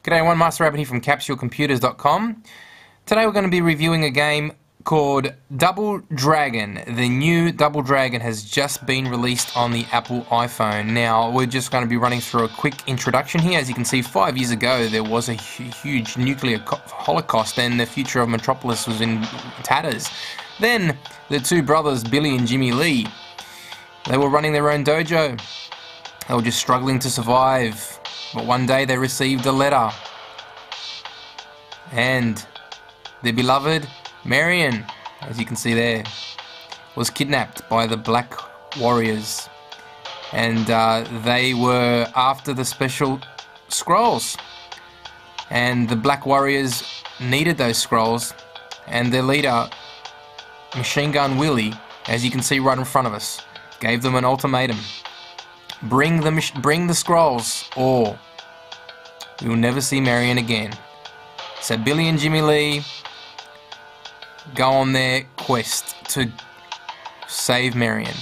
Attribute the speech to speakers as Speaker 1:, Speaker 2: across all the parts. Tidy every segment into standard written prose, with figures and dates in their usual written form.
Speaker 1: G'day, one Master Rabbit here from CapsuleComputers.com. Today we're going to be reviewing a game called Double Dragon. The new Double Dragon has just been released on the Apple iPhone. Now, we're just going to be running through a quick introduction here. As you can see, 5 years ago there was a huge nuclear holocaust and the future of Metropolis was in tatters. Then, the two brothers, Billy and Jimmy Lee, they were running their own dojo. They were just struggling to survive. But one day they received a letter. And their beloved Marion, as you can see there, was kidnapped by the Black Warriors. And they were after the special scrolls. And the Black Warriors needed those scrolls. And their leader, Machine Gun Willie, as you can see right in front of us, gave them an ultimatum. Bring the scrolls, or we will never see Marion again. So Billy and Jimmy Lee go on their quest to save Marion,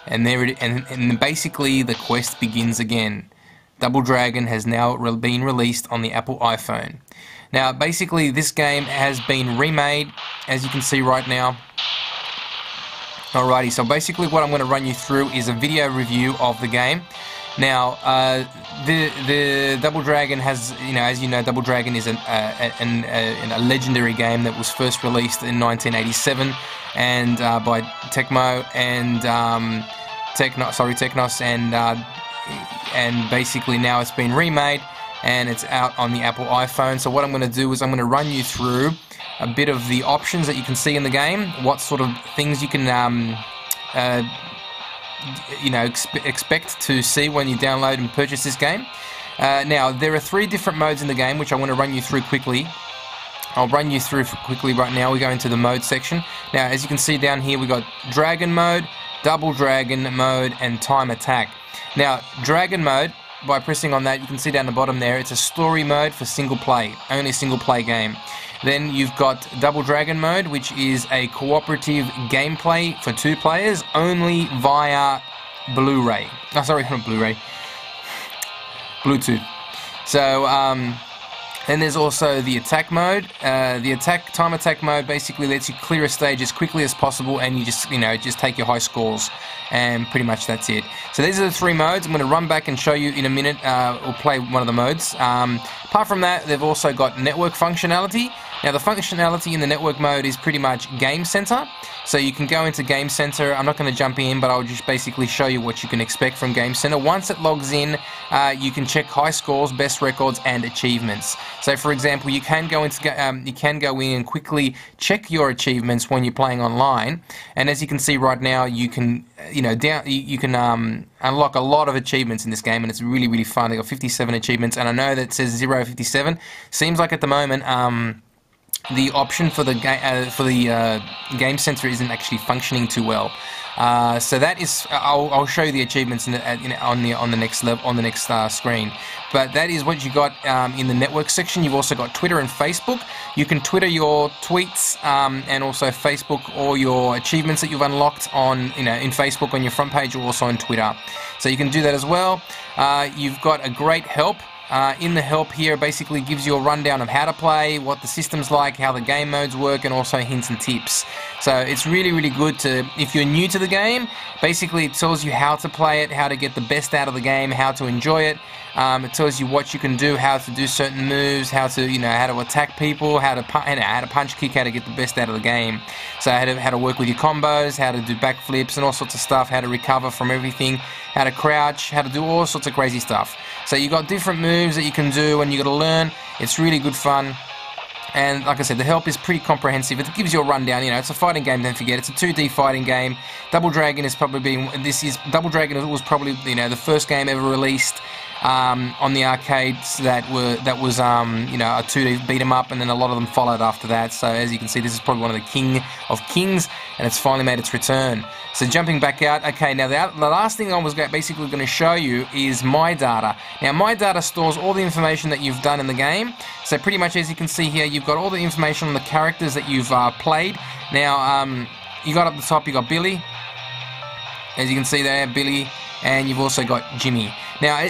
Speaker 1: and basically the quest begins again. Double Dragon has now been released on the Apple iPhone. Now, basically, this game has been remade, as you can see right now. Alrighty, so basically what I'm going to run you through is a video review of the game. Now, the Double Dragon has, as you know, Double Dragon is a legendary game that was first released in 1987 and by Technos and basically now it's been remade and it's out on the Apple iPhone. So what I'm going to do is I'm going to run you through a bit of the options that you can see in the game, what sort of things you can expect to see when you download and purchase this game. Now, there are 3 different modes in the game which I want to run you through quickly. I'll run you through quickly right now. We go into the mode section. Now, as you can see down here, we got Dragon Mode, Double Dragon Mode, and Time Attack. Now, Dragon Mode, by pressing on that, you can see down the bottom there, it's a story mode for single play, only a single play game. Then you've got Double Dragon Mode, which is a cooperative gameplay for 2 players, only via Blu-ray. Oh, sorry, not Blu-ray. Bluetooth. So, then there's also the attack mode. The time attack mode basically lets you clear a stage as quickly as possible, and you just take your high scores, and pretty much that's it. So these are the 3 modes. I'm going to run back and show you in a minute. We'll play one of the modes. Apart from that, they've also got network functionality. Now, the functionality in the network mode is pretty much Game Center. So you can go into Game Center. I'm not going to jump in, but I'll just basically show you what you can expect from Game Center. Once it logs in, you can check high scores, best records, and achievements. So, for example, you can go in and quickly check your achievements when you're playing online. And as you can see right now, you can unlock a lot of achievements in this game, and it's really, really fun. They got 57 achievements, and I know that it says 057. Seems like at the moment, the option for the Game Center isn't actually functioning too well. So that is, I'll show you the achievements on the next level, on the next screen. But that is what you got in the network section. You've also got Twitter and Facebook. You can Twitter your tweets and also Facebook or your achievements that you've unlocked on in Facebook on your front page, or also on Twitter. So you can do that as well. You've got a great help. In the help here, basically gives you a rundown of how to play, what the system's like, how the game modes work, and also hints and tips. So it's really, really good if you're new to the game, basically it tells you how to play it, how to get the best out of the game, how to enjoy it. It tells you what you can do, how to do certain moves, how to attack people, how to punch kick, how to get the best out of the game. So how to work with your combos, how to do backflips and all sorts of stuff, how to recover from everything, how to crouch, how to do all sorts of crazy stuff. So you got different moves that you can do, and you got to learn. It's really good fun. And like I said, the help is pretty comprehensive. It gives you a rundown. It's a fighting game. Don't forget, it's a 2D fighting game. Double Dragon was probably the first game ever released on the arcades that was a 2D beat 'em up, and then a lot of them followed after that. So as you can see, this is probably one of the king of kings, and it's finally made its return. So jumping back out, okay, now the last thing I was basically going to show you is My Data. Now, My Data stores all the information that you've done in the game. So pretty much, as you can see here, you've got all the information on the characters that you've played. Now, you got up the top, you got Billy. As you can see there, Billy. And you've also got Jimmy. Now,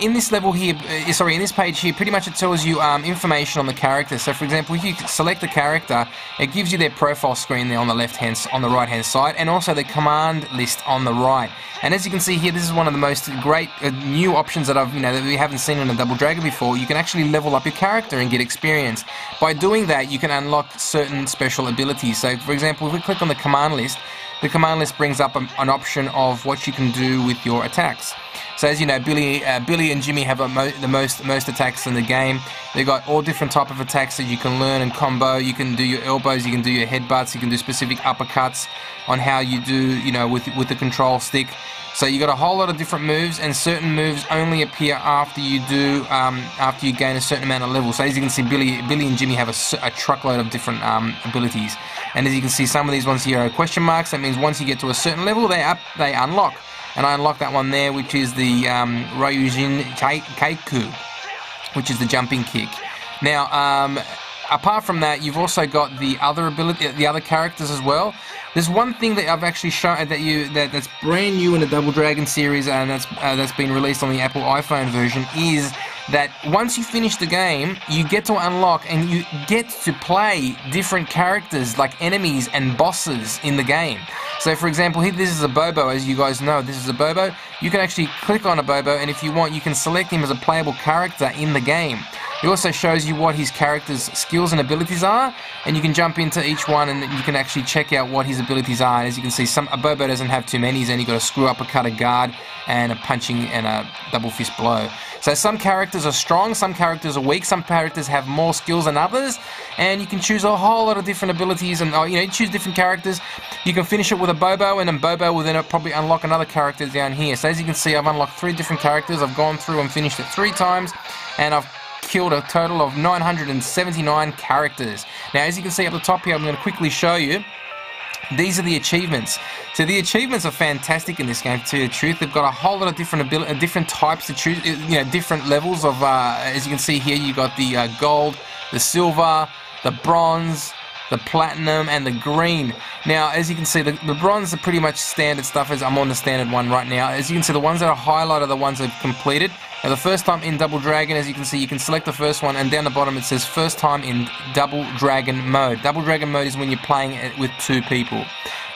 Speaker 1: in this level here, in this page here, pretty much it tells you information on the character. So, for example, if you select a character, it gives you their profile screen there on the right-hand side, and also the command list on the right. And as you can see here, this is one of the most great new options that that we haven't seen in a Double Dragon before. You can actually level up your character and get experience. By doing that, you can unlock certain special abilities. So, for example, if we click on the command list brings up an option of what you can do with your attacks. So as you know, Billy and Jimmy have the most attacks in the game. They've got all different type of attacks that you can learn and combo. You can do your elbows, you can do your headbutts, you can do specific uppercuts on how you do, with the control stick. So you got a whole lot of different moves, and certain moves only appear after you gain a certain amount of level. So as you can see, Billy and Jimmy have a truckload of different abilities. And as you can see, some of these ones here are question marks. That means once you get to a certain level, they unlock. And I unlocked that one there, which is the Ryujin Kaiku, which is the jumping kick. Now, apart from that, you've also got the other characters as well. There's one thing that I've actually shown that's brand new in the Double Dragon series, and that's been released on the Apple iPhone version, is that once you finish the game, you get to unlock and you get to play different characters like enemies and bosses in the game. So for example, here this is a Bobo, as you guys know, this is a Bobo. You can actually click on a Bobo, and if you want, you can select him as a playable character in the game. It also shows you what his character's skills and abilities are, and you can jump into each one and you can actually check out what his abilities are. And as you can see, a Bobo doesn't have too many. He's only got a screw uppercut, a guard, and a punching and a double fist blow. So some characters are strong, some characters are weak, some characters have more skills than others, and you can choose a whole lot of different abilities, and you choose different characters. You can finish it with a Bobo, and then Bobo will then probably unlock another character down here. So as you can see, I've unlocked 3 different characters. I've gone through and finished it 3 times, and I've killed a total of 979 characters. Now, as you can see up the top here, I'm going to quickly show you. These are the achievements. So the achievements are fantastic in this game, to tell you the truth. They've got a whole lot of different types to choose, different levels of, as you can see here, you got the gold, the silver, the bronze, the platinum, and the green. Now, as you can see, the bronze are pretty much standard stuff, as I'm on the standard one right now. As you can see, the ones that are highlighted are the ones that have completed. Now, the first time in Double Dragon, as you can see, you can select the first one, and down the bottom it says first time in Double Dragon mode. Double Dragon mode is when you're playing it with 2 people,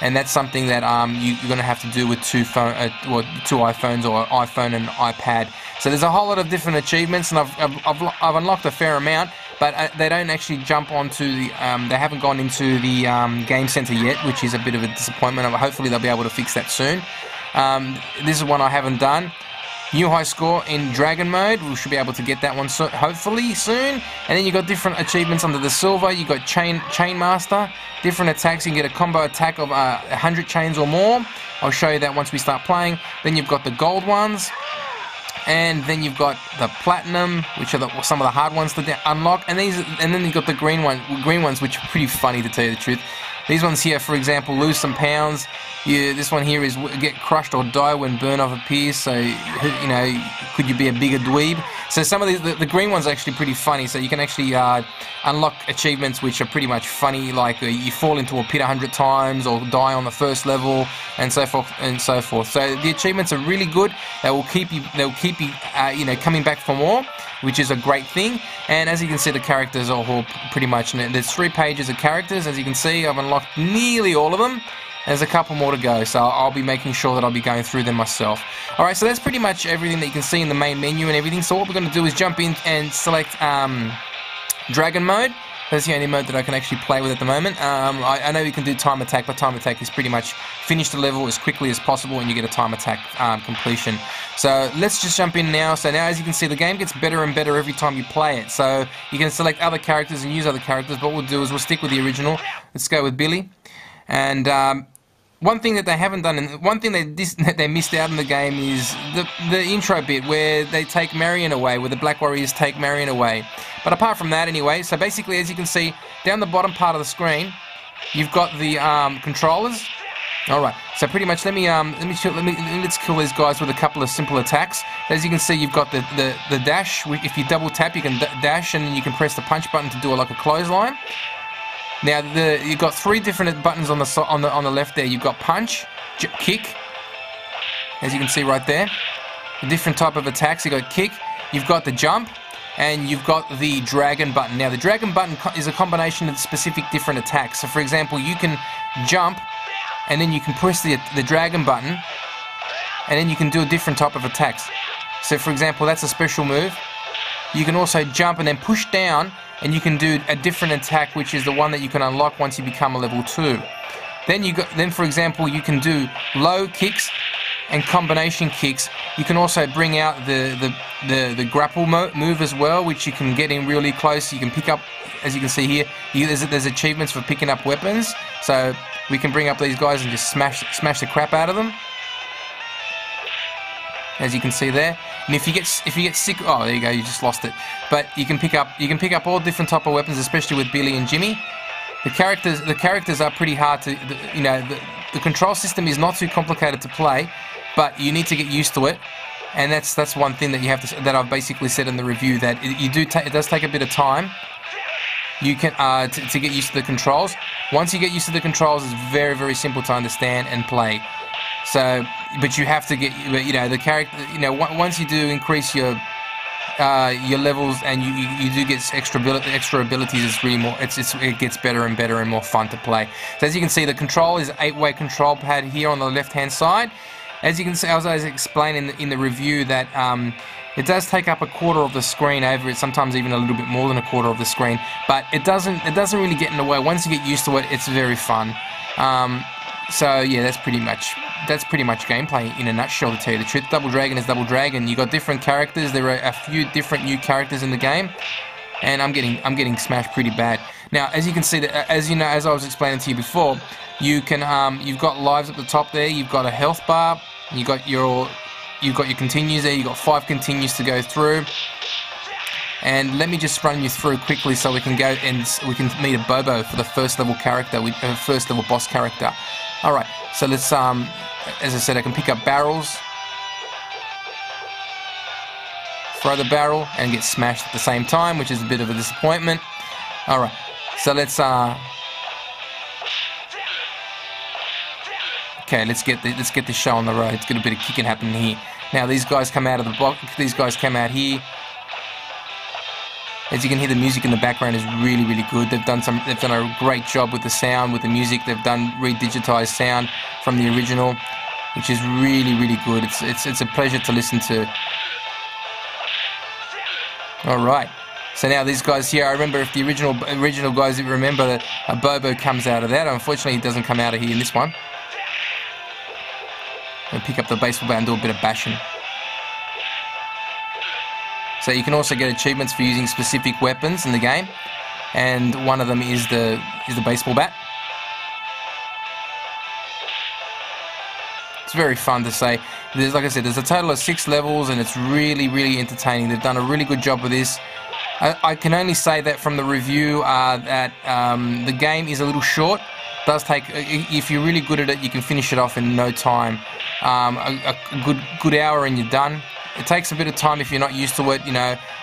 Speaker 1: and that's something that you're going to have to do with 2 iPhones or iPhone and iPad. So there's a whole lot of different achievements, and I've unlocked a fair amount, but they don't actually jump onto the. They haven't gone into the game center yet, which is a bit of a disappointment. Hopefully they'll be able to fix that soon. This is one I haven't done. New high score in Dragon mode. We should be able to get that one hopefully soon. And then you got different achievements under the silver. You got Chain Master, different attacks. You can get a combo attack of 100 chains or more. I'll show you that once we start playing. Then you've got the gold ones, and then you've got the platinum, which are some of the hard ones to unlock. And then you've got the green ones, which are pretty funny, to tell you the truth. These ones here, for example, lose some pounds. This one here is get crushed or die when burn-off appears. So, could you be a bigger dweeb? So some of these, the green ones are actually pretty funny. So you can actually unlock achievements which are pretty much funny, like you fall into a pit 100 times or die on the first level, and so forth and so forth. So the achievements are really good. They will keep you coming back for more, which is a great thing. And as you can see, the characters are all pretty much. There's 3 pages of characters. As you can see, I've unlocked nearly all of them. There's a couple more to go, so I'll be making sure that I'll be going through them myself. Alright, so that's pretty much everything that you can see in the main menu and everything. So what we're going to do is jump in and select Dragon mode. That's the only mode that I can actually play with at the moment. I know you can do time attack, but time attack is pretty much finish the level as quickly as possible and you get a time attack completion. So let's just jump in now. So now, as you can see, the game gets better and better every time you play it. So you can select other characters and use other characters, but what we'll do is we'll stick with the original. Let's go with Billy. And one thing that they haven't done, and one thing that they missed out in the game, is the intro bit where they take Marion away, where the Black Warriors take Marion away. But apart from that, anyway, so basically, as you can see, down the bottom part of the screen, you've got the controllers. All right, so pretty much, let's kill these guys with a couple of simple attacks. As you can see, you've got the dash. If you double tap, you can dash, and you can press the punch button to do like a clothesline. Now, you've got 3 different buttons on the left there. You've got punch, kick, as you can see right there. different type of attacks. You've got kick, you've got the jump, and you've got the dragon button. Now the dragon button is a combination of specific different attacks. So for example, you can jump, and then you can press the dragon button, and then you can do a different type of attacks. So for example, that's a special move. You can also jump and then push down, and you can do a different attack, which is the one that you can unlock once you become a level 2. Then for example, you can do low kicks and combination kicks. You can also bring out the grapple move as well, which you can get in really close. You can pick up, as you can see here, there's achievements for picking up weapons. So we can bring up these guys and just smash the crap out of them, as you can see there. And if you get sick, oh there you go, you just lost it. But you can pick up all different type of weapons, especially with Billy and Jimmy. The characters are pretty hard to, the control system is not too complicated to play, but you need to get used to it. And that's one thing that you have to, that I've basically said in the review, that it does take a bit of time. You can to get used to the controls. Once you get used to the controls, it's very, very simple to understand and play. So, but you have to get, the character, once you do increase your levels and you do get extra abilities, it's really more, it gets better and better and more fun to play. So as you can see, the control is an 8-way control pad here on the left hand side. As you can see, as I was explaining in the review, that it does take up a quarter of the screen over it, sometimes even a little bit more than a quarter of the screen, but it doesn't really get in the way. Once you get used to it, it's very fun. So yeah, that's pretty much gameplay in a nutshell, to tell you the truth. Double Dragon is Double Dragon. You got different characters. There are a few different new characters in the game, and I'm getting smashed pretty bad. Now, as you can see, that as I was explaining to you before, you can you've got lives at the top there. You've got a health bar. You've got your continues there. You've got 5 continues to go through. And let me just run you through quickly so we can go and we can meet a Bobo for the first level character, first level boss character. Alright, so let's, as I said, I can pick up barrels, throw the barrel, and get smashed at the same time, which is a bit of a disappointment. Alright, so let's, okay, let's get the show on the road. Let's get a bit of kicking happening here. Now these guys come out of the box, these guys come out here. As you can hear, the music in the background is really, really good. They've done a great job with the sound, with the music. They've done redigitized sound from the original, which is really, really good. It's a pleasure to listen to. All right. So now these guys here, I remember, if the original guys remember that a Bobo comes out of that. Unfortunately, he doesn't come out of here in this one. I'll pick up the baseball bat and do a bit of bashing. So you can also get achievements for using specific weapons in the game, and one of them is the baseball bat. It's very fun to say. Like I said, there's a total of 6 levels, and it's really, really entertaining. They've done a really good job with this. I can only say that from the review that the game is a little short. It does take, if you're really good at it, you can finish it off in no time. A good hour and you're done. It takes a bit of time if you're not used to it.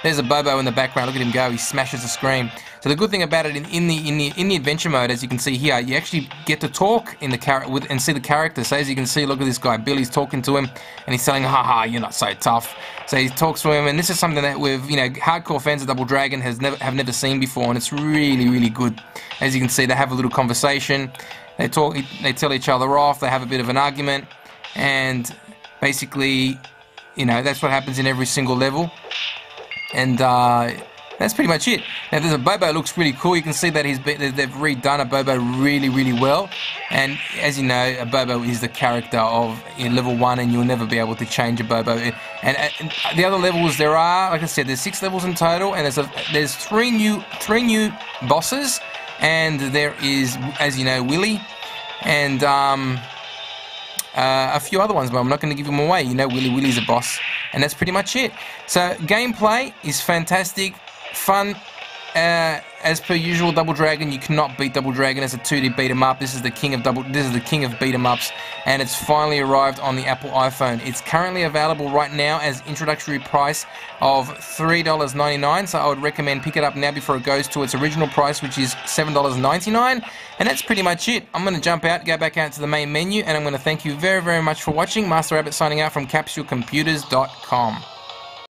Speaker 1: There's a Bobo in the background. Look at him go. He smashes the screen. So the good thing about it, in the adventure mode, as you can see here, you actually get to talk in the and see the characters. So as you can see, look at this guy. Billy's talking to him, and he's saying, "Ha, you're not so tough." So he talks to him, and this is something that hardcore fans of Double Dragon have never seen before, and it's really, really good. As you can see, they have a little conversation. They talk. They tell each other off. They have a bit of an argument, and basically, that's what happens in every single level. And that's pretty much it. Now there's a Bobo, looks really cool. You can see that they've redone a Bobo really, really well. And as you know, a Bobo is the character of level 1, and you'll never be able to change a Bobo. And the other levels, there are, like I said, there's 6 levels in total, and there's three new bosses, and there is, as you know, Willy, and a few other ones, but I'm not going to give them away. Willy's a boss, and that's pretty much it. So gameplay is fantastic, fun, as per usual, Double Dragon, you cannot beat Double Dragon as a 2D beat 'em up. This is the king of beat 'em ups, and it's finally arrived on the Apple iPhone. It's currently available right now as introductory price of $3.99. So I would recommend pick it up now before it goes to its original price, which is $7.99. And that's pretty much it. I'm going to jump out, go back out to the main menu, and I'm going to thank you very, very much for watching. Master Rabbit signing out from CapsuleComputers.com.